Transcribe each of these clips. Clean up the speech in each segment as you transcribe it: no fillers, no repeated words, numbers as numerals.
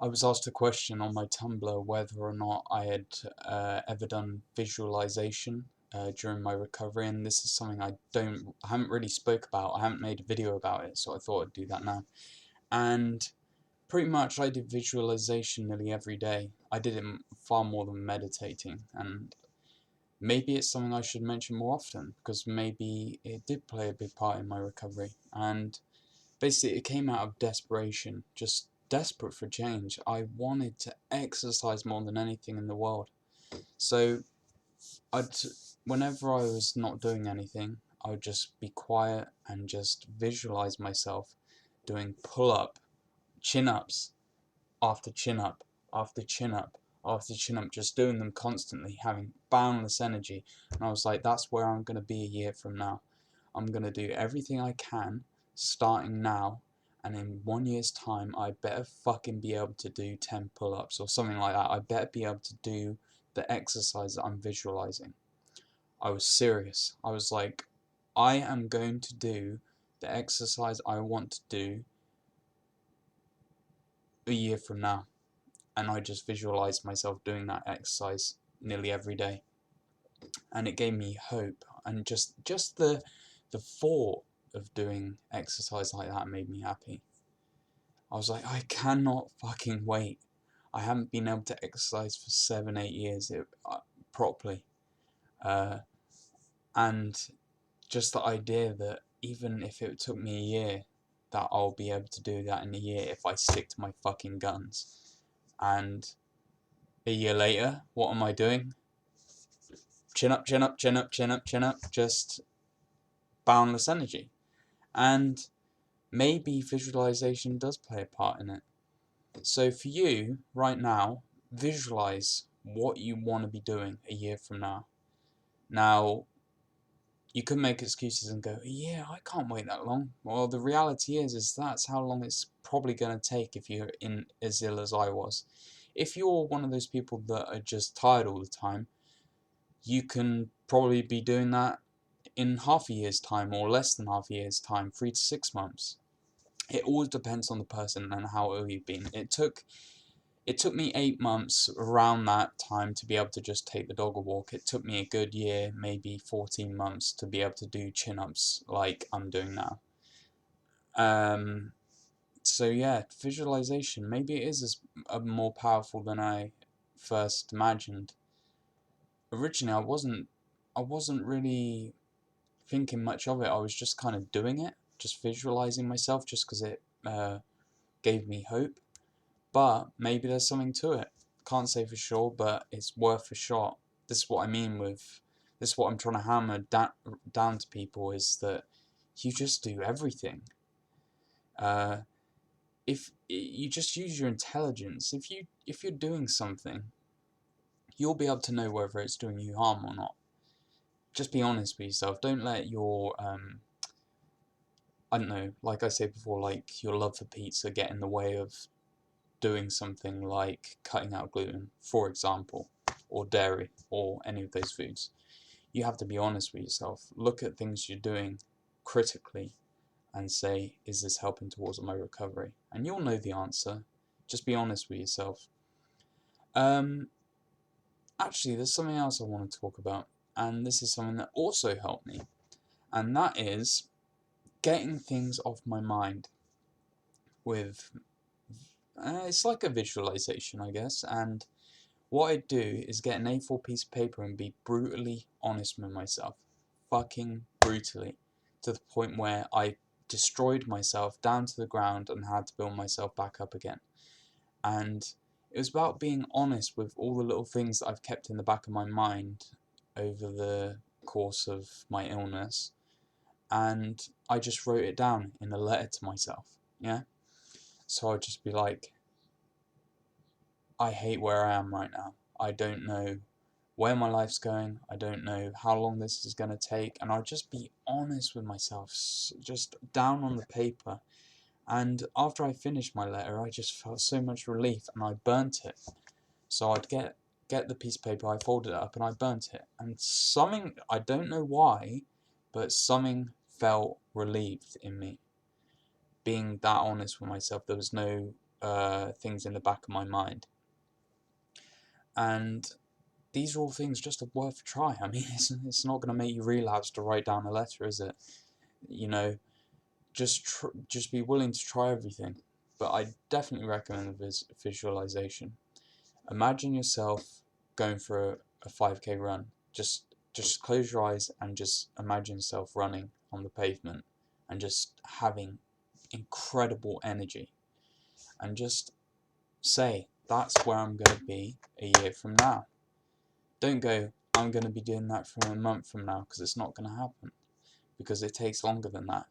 I was asked a question on my Tumblr whether or not I had ever done visualization during my recovery, and this is something I haven't really spoke about. I haven't made a video about it, so I thought I'd do that now. And pretty much I did visualization nearly every day. I did it far more than meditating, and maybe it's something I should mention more often, because maybe it did play a big part in my recovery. And basically, it came out of desperation, just desperate for change. I wanted to exercise more than anything in the world. So, I'd, whenever I was not doing anything, I would just be quiet and just visualize myself doing pull-up, chin-ups, after chin-up, after chin-up, after chin-up, just doing them constantly, having boundless energy. And I was like, that's where I'm going to be a year from now. I'm going to do everything I can, starting now, and in 1 year's time, I better fucking be able to do 10 pull-ups or something like that. I better be able to do the exercise that I'm visualizing. I was serious. I was like, I am going to do the exercise I want to do a year from now. And I just visualized myself doing that exercise nearly every day. And it gave me hope. And just the thought of doing exercise like that made me happy. I was like, I cannot fucking wait. I haven't been able to exercise for 7, 8 years properly. And just the idea that even if it took me a year, that I'll be able to do that in a year if I stick to my fucking guns. And a year later, what am I doing? Chin up, chin up, chin up, chin up, chin up, just boundless energy. And maybe visualization does play a part in it. So for you, right now, visualize what you want to be doing a year from now. Now, you could make excuses and go, yeah, I can't wait that long. Well, the reality is that's how long it's probably going to take if you're in as ill as I was. If you're one of those people that are just tired all the time, you can probably be doing that in half a year's time or less than half a year's time, 3 to 6 months. It always depends on the person and how ill you've been. It took me 8 months around that time to be able to just take the dog a walk. It took me a good year, maybe 14 months, to be able to do chin-ups like I'm doing now. So yeah, visualization, maybe it is more powerful than I first imagined. Originally, I wasn't really thinking much of it. I was just kind of doing it, just visualizing myself, just because it gave me hope. But maybe there's something to it. Can't say for sure, but it's worth a shot. This is what I mean with this. Is what I'm trying to hammer down to people is that you just do everything. If you just use your intelligence, if you're doing something, you'll be able to know whether it's doing you harm or not. Just be honest with yourself. Don't let your I don't know, like I said before, like your love for pizza get in the way of doing something like cutting out gluten, for example, or dairy, or any of those foods. You have to be honest with yourself. Look at things you're doing critically and say, is this helping towards my recovery? And you'll know the answer. Just be honest with yourself. Actually, there's something else I want to talk about, and this is something that also helped me, and that is getting things off my mind with it's like a visualization, I guess. And what I do is get an A4 piece of paper and be brutally honest with myself, fucking brutally, to the point where I destroyed myself down to the ground and had to build myself back up again. And it was about being honest with all the little things that I've kept in the back of my mind over the course of my illness, and I just wrote it down in a letter to myself. Yeah, so I'd just be like, I hate where I am right now. I don't know where my life's going. I don't know how long this is going to take. And I'd just be honest with myself, just down on the paper. And after I finished my letter, I just felt so much relief, and I burnt it. So I'd get the piece of paper, I folded it up, and I burnt it. And something, I don't know why, but something felt relieved in me. Being that honest with myself, there was no things in the back of my mind. And these are all things just worth a try. I mean, it's not going to make you relapse to write down a letter, is it? You know, just be willing to try everything. But I definitely recommend the visualization. Imagine yourself going for a 5k run. Just close your eyes and just imagine yourself running on the pavement and just having incredible energy. And just say, that's where I'm going to be a year from now. Don't go, I'm going to be doing that for a month from now, because it's not going to happen. Because it takes longer than that.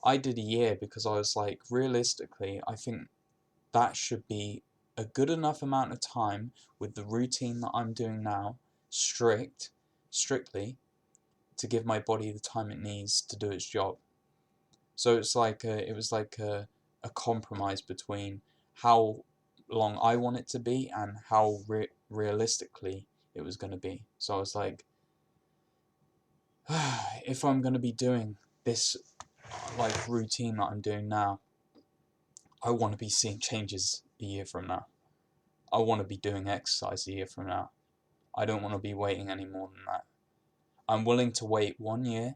I did a year because I was like, realistically, I think that should be a good enough amount of time with the routine that I'm doing now, strictly, to give my body the time it needs to do its job. So it's like it was like a compromise between how long I want it to be and how realistically it was going to be. So I was like, if I'm going to be doing this like routine that I'm doing now, I want to be seeing changes a year from now. I want to be doing exercise a year from now. I don't want to be waiting any more than that. I'm willing to wait 1 year,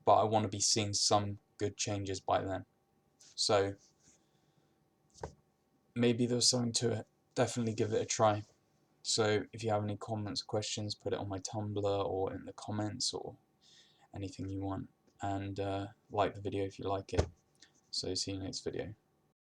but I want to be seeing some good changes by then. So maybe there's something to it. Definitely give it a try. So if you have any comments or questions, put it on my Tumblr or in the comments or anything you want. And like the video if you like it. So see you next video.